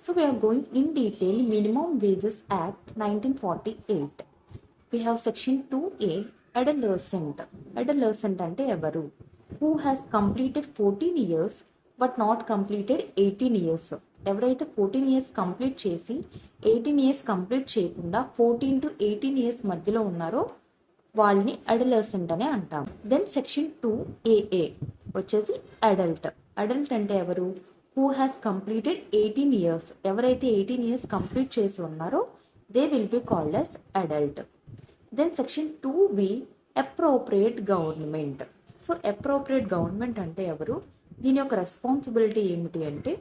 So we are going in detail Minimum Wages Act 1948. We have section 2A adolescent. Adolescent అంటే ఎవరు? Who has completed 14 years but not completed 18 years. ఎవరైతే 14 years complete చేసి 18 years complete చేయకుండా 14 to 18 years మధ్యలో ఉన్నారో వాళ్ళని adolescent అని అంటాం. దెన్ సెక్షన్ 2AA వచ్చేసి అడల్ట్. అడల్ట్ అంటే ఎవరు? Who has completed 18 years. ఎవరైతే 18 years కంప్లీట్ చేసి ఉన్నారో they will be called as adult. Then section 2B appropriate government. So appropriate government అంటే ఎవరు? దీని యొక్క రెస్పాన్సిబిలిటీ ఏమిటి అంటే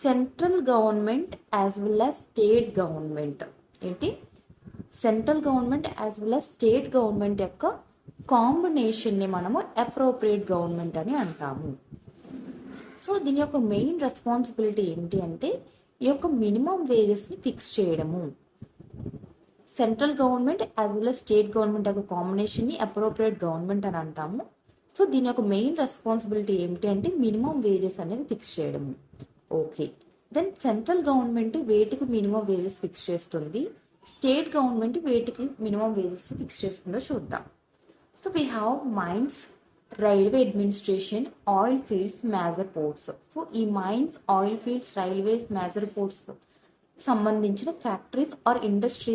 central government as well as state government. ఏంటి? Central government as well as state government యొక్క కాంబినేషన్ని మనము అప్రోప్రియేట్ గవర్నమెంట్ అని అంటాము. సో దీని యొక్క మెయిన్ రెస్పాన్సిబిలిటీ ఏంటి అంటే ఈ యొక్క మినిమం వేజెస్ని ఫిక్స్ చేయడము. Central government as well as state government యొక్క కాంబినేషన్ని అప్రోప్రియేట్ గవర్నమెంట్ అని అంటాము. సో దీని యొక్క మెయిన్ రెస్పాన్సిబిలిటీ ఏమిటి అంటే మినిమం వేజెస్ అనేది ఫిక్స్ చేయడము. ఓకే, దెన్ సెంట్రల్ గవర్నమెంట్ వేటికి మినిమం వేజెస్ ఫిక్స్ చేస్తుంది, స్టేట్ గవర్నమెంట్ వేటికి మినిమం వేజెస్ ఫిక్స్ చేస్తుందో చూద్దాం. So we have mines, railway administration, oil fields, major ports. So ఈ mines, oil fields, railways, major ports సంబంధించిన factories or industries